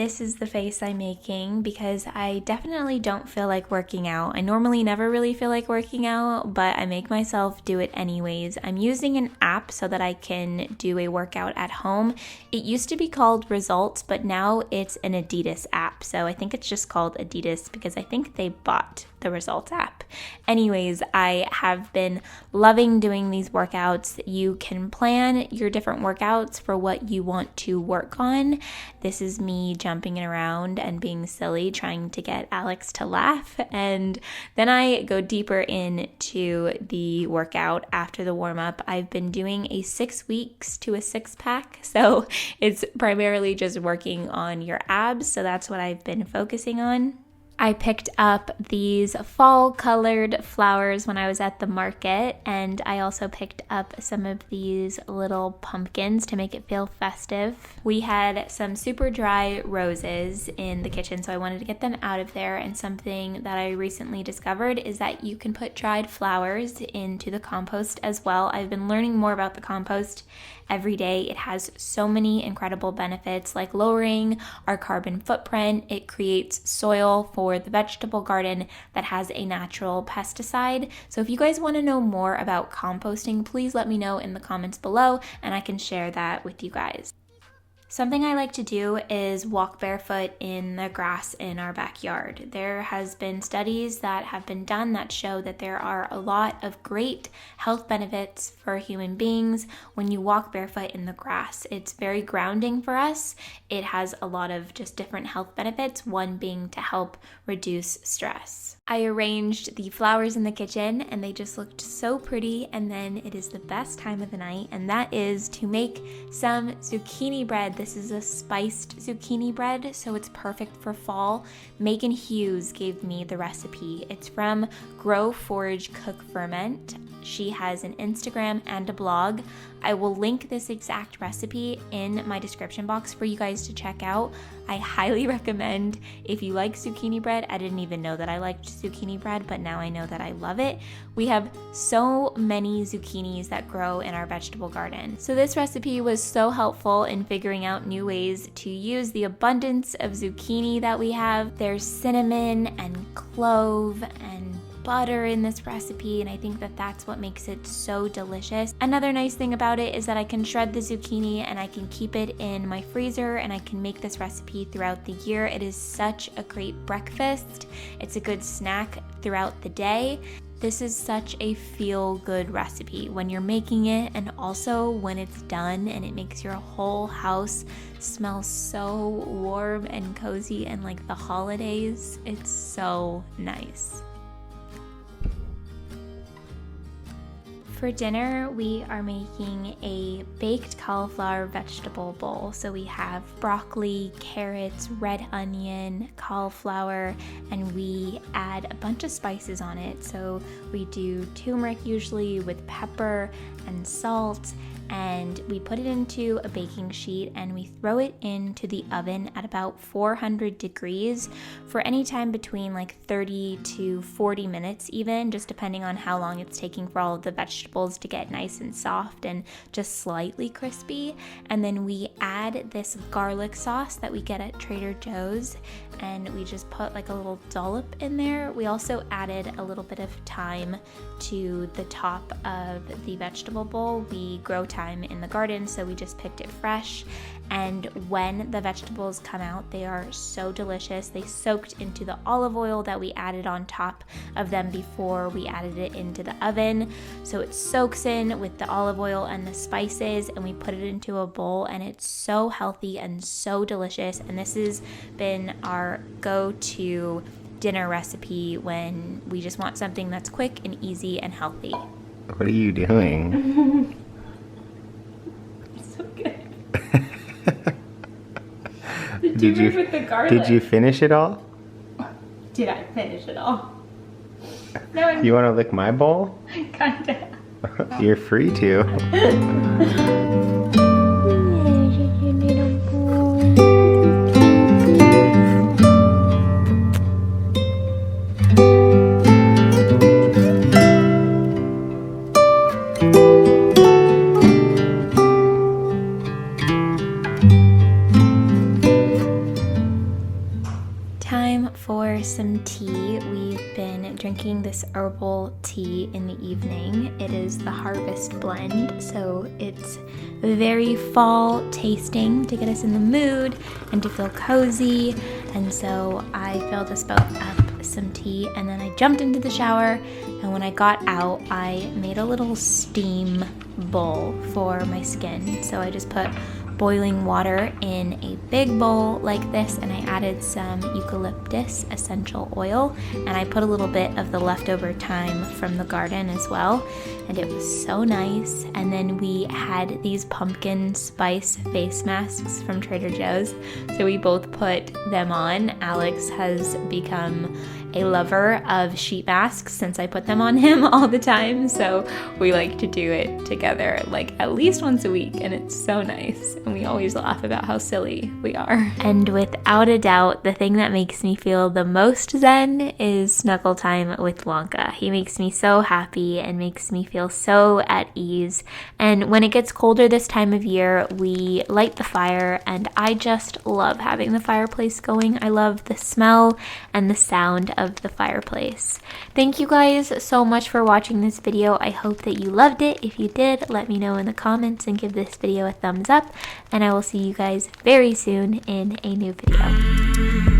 this is the face I'm making because I definitely don't feel like working out. I normally never really feel like working out, but I make myself do it anyways. I'm using an app so that I can do a workout at home. It used to be called Results, but now it's an Adidas app. So I think it's just called Adidas because I think they bought the Results app. Anyways, I have been loving doing these workouts. You can plan your different workouts for what you want to work on. This is me jumping around and being silly, trying to get Alex to laugh. And then I go deeper into the workout after the warm-up. I've been doing a 6 weeks to a six-pack. So it's primarily just working on your abs. So that's what I've been focusing on. I picked up these fall colored flowers when I was at the market, and I also picked up some of these little pumpkins to make it feel festive. We had some super dry roses in the kitchen, so I wanted to get them out of there, and something that I recently discovered is that you can put dried flowers into the compost as well. I've been learning more about the compost every day. It has so many incredible benefits, like lowering our carbon footprint. It creates soil for the vegetable garden that has a natural pesticide. So if you guys want to know more about composting, please let me know in the comments below and I can share that with you guys. Something I like to do is walk barefoot in the grass in our backyard. There has been studies that have been done that show that there are a lot of great health benefits for human beings when you walk barefoot in the grass. It's very grounding for us. It has a lot of just different health benefits, one being to help reduce stress. I arranged the flowers in the kitchen and they just looked so pretty, and then it is the best time of the night, and that is to make some zucchini bread. This is a spiced zucchini bread, so it's perfect for fall. Megan Hughes gave me the recipe. It's from Grow, Forage, Cook, Ferment. She has an Instagram and a blog. I will link this exact recipe in my description box for you guys to check out. I highly recommend if you like zucchini bread. I didn't even know that I liked zucchini bread, but now I know that I love it. We have so many zucchinis that grow in our vegetable garden. So this recipe was so helpful in figuring out new ways to use the abundance of zucchini that we have. There's cinnamon and clove and butter in this recipe, and I think that that's what makes it so delicious. Another nice thing about it is that I can shred the zucchini and I can keep it in my freezer, and I can make this recipe throughout the year. It is such a great breakfast. It's a good snack throughout the day. This is such a feel-good recipe when you're making it, and also when it's done, and it makes your whole house smell so warm and cozy and like the holidays. It's so nice. For dinner, we are making a baked cauliflower vegetable bowl. So we have broccoli, carrots, red onion, cauliflower, and we add a bunch of spices on it. So we do turmeric usually with pepper and salt, and we put it into a baking sheet and we throw it into the oven at about 400 degrees for any time between like 30 to 40 minutes even, just depending on how long it's taking for all of the vegetables to get nice and soft and just slightly crispy. And then we add this garlic sauce that we get at Trader Joe's, and we just put like a little dollop in there. We also added a little bit of thyme to the top of the vegetable bowl. We grow thyme in the garden, so we just picked it fresh. And when the vegetables come out, they are so delicious. They soaked into the olive oil that we added on top of them before we added it into the oven. So it soaks in with the olive oil and the spices, and we put it into a bowl, and it's so healthy and so delicious. And this has been our go-to dinner recipe when we just want something that's quick and easy and healthy. What are you doing? It's so good. Did you finish it all? Did I finish it all? No, You want to lick my bowl? kinda. You're free to. lately we've been drinking this herbal tea in the evening. It is the Harvest Blend, so it's very fall tasting to get us in the mood and to feel cozy. And so I filled us both up some tea, and then I jumped into the shower, and when I got out I made a little steam bowl for my skin. So I just put boiling water in a big bowl like this, and I added some eucalyptus essential oil, and I put a little bit of the leftover thyme from the garden as well, and it was so nice. And then we had these pumpkin spice face masks from Trader Joe's, so we both put them on. Alex has become a lover of sheet masks since I put them on him all the time, so we like to do it together like at least once a week, and it's so nice, and we always laugh about how silly we are. And without a doubt, the thing that makes me feel the most zen is snuggle time with Wonka. He makes me so happy and makes me feel so at ease. And when it gets colder this time of year, we light the fire, and I just love having the fireplace going. I love the smell and the sound of the fireplace. Thank you guys so much for watching this video. I hope that you loved it. If you did, let me know in the comments and give this video a thumbs up, and I will see you guys very soon in a new video.